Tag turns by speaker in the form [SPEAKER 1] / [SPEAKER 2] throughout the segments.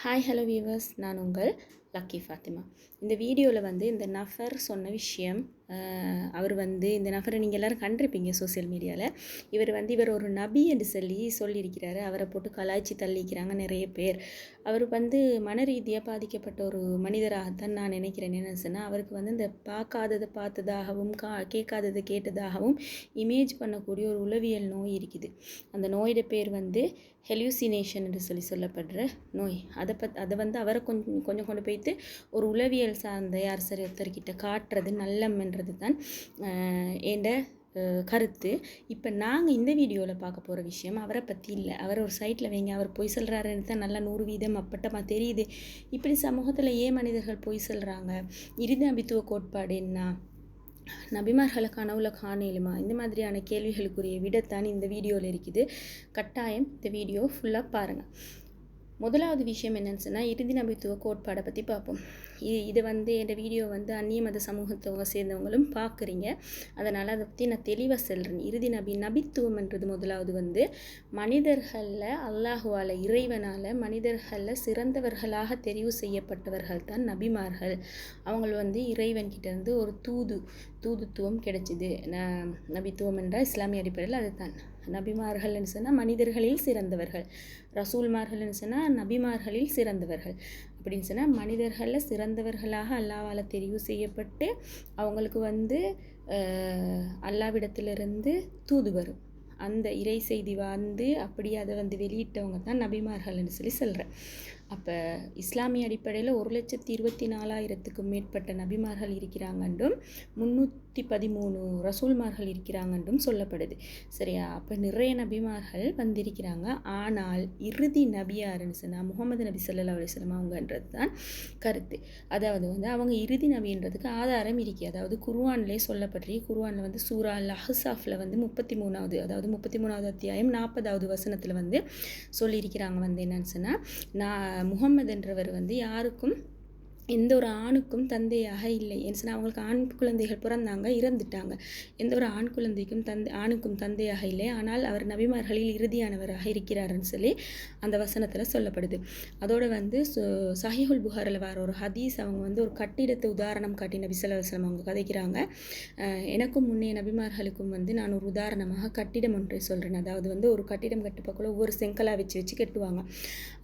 [SPEAKER 1] Hi hello viewers, நான் உங்கள் lucky Fathima. இந்த வீடியோவில் இந்த நஃபர் சொன்ன விஷயம், அவர் இந்த நஃபரை நீங்கள் எல்லோரும் கண்டிருப்பீங்க சோசியல் மீடியாவில். இவர் ஒரு நபி என்று சொல்லியிருக்கிறாரு. அவரை போட்டு கலாய்ச்சி தள்ளிக்கிறாங்க நிறைய பேர். அவர் மன ரீதியாக பாதிக்கப்பட்ட ஒரு மனிதராகத்தான் நான் நினைக்கிறேன். என்ன சொன்னால், அவருக்கு இந்த பார்க்காததை பார்த்ததாகவும் கேட்காததை கேட்டதாகவும் இமேஜ் பண்ணக்கூடிய ஒரு உளவியல் நோய் இருக்குது. அந்த நோயோட பேர் ஹெலுசினேஷன் என்று சொல்லப்படுற நோய். அதை அவரை கொஞ்சம் கொண்டு போய்த்து ஒரு உளவியல் சார்ந்த யார் சரி ஒருத்தர்கிட்ட காட்டுறது நல்லம்ன்றது தான் என்ற கருத்து. இப்போ நாங்கள் இந்த வீடியோவில் பார்க்க போகிற விஷயம் அவரை பற்றி இல்லை. அவர் ஒரு சைட்டில் வைங்க, அவர் பொய் சொல்கிறாருன்னு தான் நல்லா 100% அப்பட்டமாக தெரியுது. இப்படி சமூகத்தில் ஏன் மனிதர்கள் பொய் சொல்கிறாங்க? இறுதி நபித்துவ கோட்பாடு என்ன? நபிமார்களை கனவுல காணலுமா? இந்த மாதிரியான கேள்விகளுக்குரிய விடத்தான் இந்த வீடியோவில் இருக்குது. கட்டாயம் இந்த வீடியோ ஃபுல்லாக பாருங்கள். முதலாவது விஷயம் என்னன்னு சொன்னால், இறுதி நபித்துவ கோட்பாடை பற்றி பார்ப்போம். இது என் வீடியோ அந்நிய மத சமூகத்தை சேர்ந்தவங்களும் பார்க்குறீங்க. அதனால் அதை பற்றி நான் தெளிவாக சொல்கிறேன். இறுதி நபித்துவம்ன்றது முதலாவது மனிதர்களில் அல்லாஹுவால் இறைவனால் மனிதர்களில் சிறந்தவர்களாக தெரிவு செய்யப்பட்டவர்கள் தான் நபிமார்கள். அவங்க இறைவன்கிட்டேருந்து ஒரு தூதுத்துவம் கிடைச்சிது. நபித்துவம் என்றால் இஸ்லாமிய அடிப்படையில் அதுதான். நபிமார்கள்னு சொன்னால் மனிதர்களில் சிறந்தவர்கள், ரசூல்மார்கள்னு சொன்னால் நபிமார்களில் சிறந்தவர்கள். அப்படின்னு சொன்னால் மனிதர்களில் சிறந்தவர்களாக அல்லாஹ்வால் தெரிவு செய்யப்பட்டு அவங்களுக்கு அல்லாவிடத்திலிருந்து தூது வரும். அந்த இறை செய்தி அப்படி அதை வெளியிட்டவங்க தான் நபிமார்கள்னு சொல்கிறேன். அப்போ இஸ்லாமிய அடிப்படையில் 1,24,000க்கும் மேற்பட்ட நபிமார்கள் இருக்கிறாங்கன்றும் 313 ரசூல்மார்கள் இருக்கிறாங்கன்றும் சொல்லப்படுது. சரியா? அப்போ நிறைய நபிமார்கள் வந்திருக்கிறாங்க. ஆனால் இறுதி நபியாருன்னு சொன்னால் முகமது நபி ஸல்லல்லாஹு அலைஹி வஸல்லம் அவங்கன்றது தான் கருத்து. அதாவது அவங்க இறுதி நபின்றதுக்கு ஆதாரம் இருக்கு. அதாவது குர்ஆன்லேயே சொல்லப்பட்டிருக்கு. குர்ஆனில் சூரா அல் அஹ்ஸாஃபில் 33வது, அதாவது 33வது அத்தியாயம் 40வது வசனத்தில் சொல்லியிருக்கிறாங்க. என்னன்னு சொன்னால், முகம்மது என்றவர் யாருக்கும் எந்த ஒரு ஆணுக்கும் தந்தையாக இல்லை. ஏன்னா அவங்களுக்கு ஆண் குழந்தைகள் பிறந்தாங்க, இறந்துட்டாங்க. எந்த ஒரு ஆண் குழந்தைக்கும் ஆணுக்கும் தந்தையாக இல்லை. ஆனால் அவர் நபிமார்களில் இறுதியானவராக இருக்கிறாருன்னு சொல்லி அந்த வசனத்தில் சொல்லப்படுது. அதோட சஹீஹுல் புகாரில் வர ஒரு ஹதீஸ், அவங்க ஒரு கட்டிடத்தை உதாரணம் காட்டி நபி ஸல்லல்லாஹு அலைஹி வஸல்லம் அவங்க கதைக்கிறாங்க. எனக்கும் முன்னே நபிமார்களுக்கும் நான் ஒரு உதாரணமாக கட்டிடம் ஒன்றை சொல்கிறேன். அதாவது ஒரு கட்டிடம் கட்டுப்பக்குள்ள ஒவ்வொரு செங்கலாக வச்சு கட்டுவாங்க.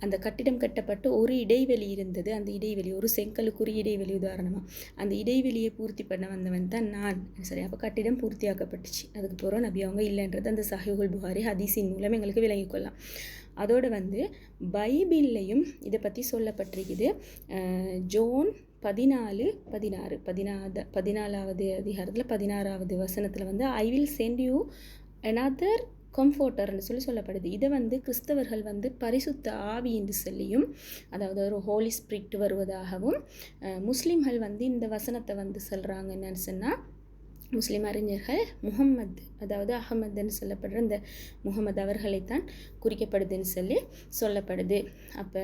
[SPEAKER 1] அந்த கட்டிடம் கட்டப்பட்டு ஒரு இடைவெளி இருந்தது. அந்த இடைவெளி ஒரு செங்கலுக்குரிய இடைவெளி. உதாரணமாக அந்த இடைவெளியை பூர்த்தி பண்ண வந்தவன் தான் நான். சரி, அப்போ கட்டிடம் பூர்த்தியாக்கப்பட்டுச்சு. அதுக்கு போகிறோம் நபி அவங்க இல்லைன்றது அந்த சஹீஹுல் புகாரி ஹதீஸின் மூலம் எங்களுக்கு விளங்கிக் கொள்ளலாம். அதோடு பைபிள்லையும் இதை பற்றி சொல்லப்பட்டிருக்குது. ஜோன் 14:16 அதிகாரத்தில் 16வது வசனத்தில் I will send you another கம்ஃபோர்டர்னு சொல்லப்படுது. இதை கிறிஸ்தவர்கள் பரிசுத்த ஆவி என்று சொல்லியும், அதாவது ஒரு ஹோலி ஸ்பிரிட் வருவதாகவும், முஸ்லீம்கள் இந்த வசனத்தை சொல்கிறாங்க. என்னன்னு சொன்னால், முஸ்லீம் அறிஞர்கள் முகம்மது, அதாவது அகமதுன்னு சொல்லப்படுற இந்த முகமது அவர்களைத்தான் குறிக்கப்படுதுன்னு சொல்லப்படுது. அப்போ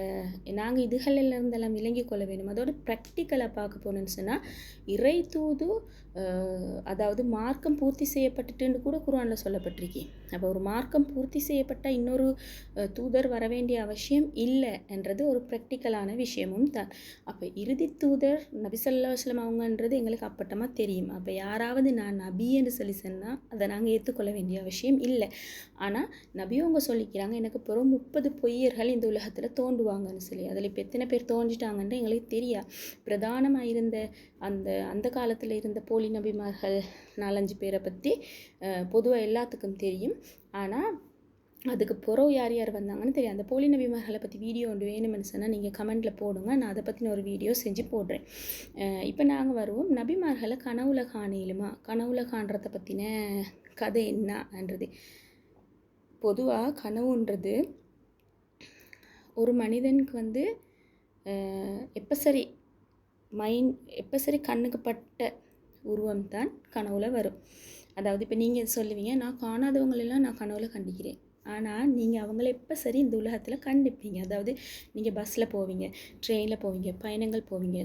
[SPEAKER 1] நாங்கள் இதுகளிலிருந்தெல்லாம் விளங்கி கொள்ள வேண்டும். அதோட ப்ராக்டிக்கலாக பார்க்க போனோன்னு சொன்னால், இறை தூது, அதாவது மார்க்கம் பூர்த்தி செய்யப்பட்டுட்டுன்னு கூட குர்ஆனில் சொல்லப்பட்டிருக்கு. அப்போ ஒரு மார்க்கம் பூர்த்தி செய்யப்பட்டால் இன்னொரு தூதர் வர வேண்டிய அவசியம் இல்லை என்றது ஒரு ப்ராக்டிக்கலான விஷயமும் தான். அப்போ இறுதி தூதர் நபி ஸல்லல்லாஹு அலைஹி வஸல்லம் அவங்கன்றது எங்களுக்கு அப்பட்டமாக தெரியும். அப்போ யாராவது நான் நபி என்று சொன்னால் அதை நாங்கள் ஏற்றுக்கொள்ள வேண்டிய அவசியம் இல்லை. ஆனால் நபியவங்க சொல்லிக்கிறாங்க, எனக்கு பிறகு 30 பொய்யர்கள் இந்த உலகத்தில் தோன்றுவாங்கன்னு சொல்லி. அதில் இப்போ எத்தனை பேர் தோன்றிட்டாங்கன்னு எங்களுக்கு தெரியாது. பிரதானமாக இருந்த அந்த காலத்தில் இருந்த போலி நபிமார்கள் 4-5 பேரை பற்றி பொதுவாக எல்லாத்துக்கும் தெரியும். ஆனால் அதுக்கு பிறகு யார் யார் வந்தாங்கன்னு தெரியும். அந்த போலி நபிமார்களை பற்றி வீடியோ ஒன்று வேணுமென்னு சொன்னால் நீங்கள் கமெண்டில் போடுங்க, நான் அதை பற்றின ஒரு வீடியோ செஞ்சு போடுறேன். இப்போ நாங்கள் வருவோம், நபிமார்களை கனவுல காணலுமா? கனவுல காண்றதை பற்றின கதை என்னன்றது. பொதுவாக கனவுன்றது ஒரு மனிதனுக்கு எப்போ சரி கண்ணுக்கு பட்ட உருவம் தான் கனவுல வரும். அதாவது இப்போ நீங்கள் சொல்லுவீங்க, நான் காணாதவங்களெல்லாம் நான் கனவுல கண்டிக்கிறேன். ஆனால் நீங்கள் அவங்கள எப்போ சரி இந்த உலகத்தில் கண்டிப்பீங்க. அதாவது நீங்கள் பஸ்ஸில் போவீங்க, ட்ரெயினில் போவீங்க, பயணங்கள் போவீங்க,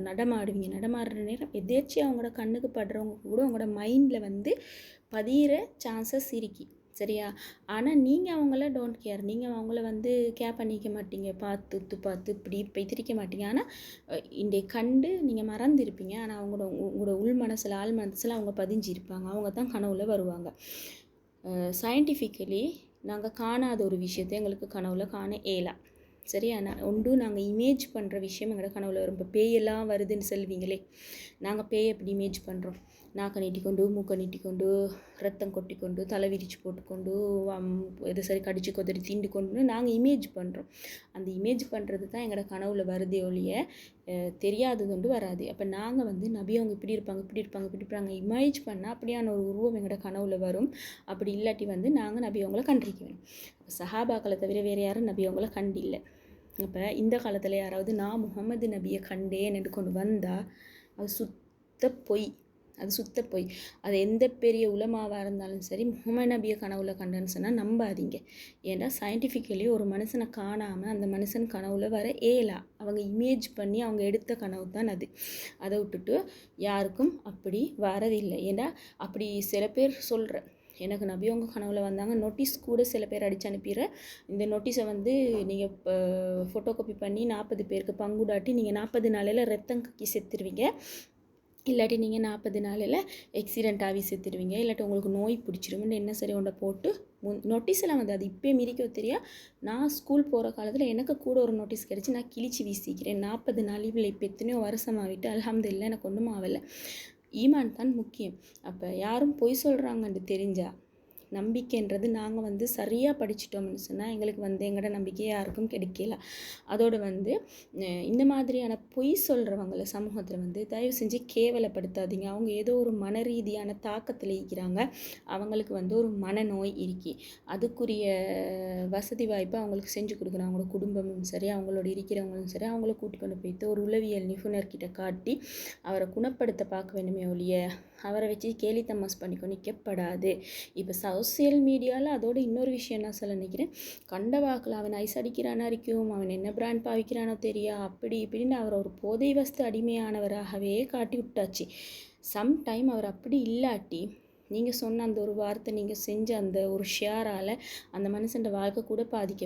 [SPEAKER 1] நடமாடுற நேரம் எதேச்சியாக அவங்களோட கண்ணுக்கு படுறவங்க கூட உங்களோட மைண்டில் பதிகிற சான்சஸ் இருக்கு. சரியா? ஆனால் நீங்கள் அவங்கள டோன்ட் கேர். நீங்கள் அவங்கள வந்து கேர் பண்ணிக்க மாட்டீங்க. பார்த்து உத்து பார்த்து இப்படி திரிக்க மாட்டீங்க. ஆனால் இன்றைய கண்டு நீங்கள் மறந்துருப்பீங்க. ஆனால் உங்களோட உள் மனசில் ஆள் மனசில் அவங்க பதிஞ்சிருப்பாங்க. அவங்க தான் கனவுல வருவாங்க. சயின்டிஃபிக்கலி நாங்கள் காணாத ஒரு விஷயத்தை எங்களுக்கு கனவுல காண இயலா. சரியா? நாங்கள் இமேஜ் பண்ணுற விஷயம் எங்களோட கனவுல வரும். இப்போ பேயெல்லாம் வருதுன்னு சொல்வீங்களே, நாங்கள் பேயை எப்படி இமேஜ் பண்ணுறோம்? நாக்கை நீட்டிக்கொண்டு, மூக்கை நீட்டிக்கொண்டு, ரத்தம் கொட்டிக்கொண்டு, தலை விரிச்சு போட்டுக்கொண்டு, எது சரி கடிச்சு கொதறி தீண்டு கொண்டு நாங்கள் இமேஜ் பண்ணுறோம். அந்த இமேஜ் பண்ணுறது தான் எங்களோட கனவுல வருதே ஒழிய தெரியாதது கொண்டு வராது. அப்போ நாங்கள் வந்து நபி அவங்க இப்படி இருப்பாங்க, இப்படி இருப்பாங்க, இப்படி இருப்பாங்க இமேஜ் பண்ணால் அப்படியான ஒரு உருவம் எங்களோட கனவுல வரும். அப்படி இல்லாட்டி வந்து நாங்கள் நபி அவங்கள கண்டிருக்க வேணும். அப்போ சஹாபாக்களை தவிர வேறு யாரும் நபி அவங்கள கண்டில்லை. இப்போ இந்த காலத்தில் யாராவது நான் முகமது நபியை கண்டேன் என்று கொண்டு வந்தால் அது சுத்த பொய். அது எந்த பெரிய உலமாவாக இருந்தாலும் சரி, முகமது நபியை கனவுல கண்டேன்னு சொன்னால் நம்பாதீங்க. ஏன்னா சயின்டிஃபிக்கலி ஒரு மனுஷனை காணாமல் அந்த மனுஷன் கனவுல வர ஏலா. அவங்க இமேஜ் பண்ணி அவங்க எடுத்த கனவு தான் அது. அதை விட்டுட்டு யாருக்கும் அப்படி வரதில்லை. ஏன்னா அப்படி சில பேர் சொல்கிற எனக்கு நபி அவங்க கனவுல வந்தாங்க, நோட்டீஸ் கூட சில பேர் அடித்து அனுப்பிடுற. இந்த நோட்டீஸை வந்து நீங்கள் ஃபோட்டோ காப்பி பண்ணி 40 பேருக்கு பங்குடாட்டி நீங்கள் 40 நாளையில் ரத்தம் கக்கி செத்துருவீங்க. இல்லாட்டி நீங்கள் 40 நாளில் ஆக்சிடெண்ட் ஆகி செத்துடுவீங்க. இல்லாட்டி உங்களுக்கு நோய் பிடிச்சிருமுன்னு என்ன சரி ஒன்றை போட்டு நோட்டீஸெல்லாம் வந்து அது இப்போயே மிரிக்க தெரியா. நான் ஸ்கூல் போகிற காலத்தில் எனக்கு கூட ஒரு நோட்டீஸ் கிடச்சி நான் கிழிச்சு வீசிக்கிறேன். 40 நாள் இவ்வளோ இப்போ எத்தனையோ வருஷமாகிட்டு அல்ஹம்துலில்லாஹ் எனக்கு ஒன்றும் ஆகலை. ஈமான் தான் முக்கியம். அப்போ யாரும் பொய் சொல்கிறாங்கன்னு தெரிஞ்சால் நம்பிக்கைன்றது நாங்கள் வந்து சரியாக படிச்சிட்டோம்னு சொன்னால் எங்களுக்கு வந்து எங்களோட நம்பிக்கையை யாருக்கும் கிடைக்கல. அதோடு வந்து இந்த மாதிரியான பொய் சொல்கிறவங்கள சமூகத்தில் வந்து தயவு செஞ்சு கேவலப்படுத்தாதீங்க. அவங்க ஏதோ ஒரு மன ரீதியான தாக்கத்தில் இருக்கிறாங்க. அவங்களுக்கு வந்து ஒரு மனநோய் இருக்கி அதுக்குரிய வசதி வாய்ப்பை அவங்களுக்கு செஞ்சு கொடுக்கணும். அவங்களோட குடும்பமும் சரி, அவங்களோட இருக்கிறவங்களும் சரி, அவங்கள கூட்டிக் கொண்டு போய்ட்டு ஒரு உளவியல் நிபுணர்கிட்ட காட்டி அவரை குணப்படுத்த பார்க்க வேண்டுமே ஒழிய அவரை வச்சு கேலி தமாஸ் பண்ணிக்கோ நிற்கப்படாது. இப்போ சோசியல் மீடியாவில் அதோட இன்னொரு விஷயம் நான் சொல்ல நினைக்கிறேன். கண்ட வாக்கில் அவன் ஐஸ் அடிக்கிறானா இருக்கும், அவன் என்ன பிராண்ட் பாவிக்கிறானோ தெரியா, அப்படி இப்படின்னு அவர் ஒரு போதை வஸ்து அடிமையானவராகவே காட்டி விட்டாச்சு. சம்டைம் அவர் அப்படி இல்லாட்டி நீங்கள் சொன்ன அந்த ஒரு வார்த்தை நீங்கள் செஞ்ச அந்த ஒரு ஷேரால் அந்த மனுஷன் வாழ்க்கை கூட பாதிக்க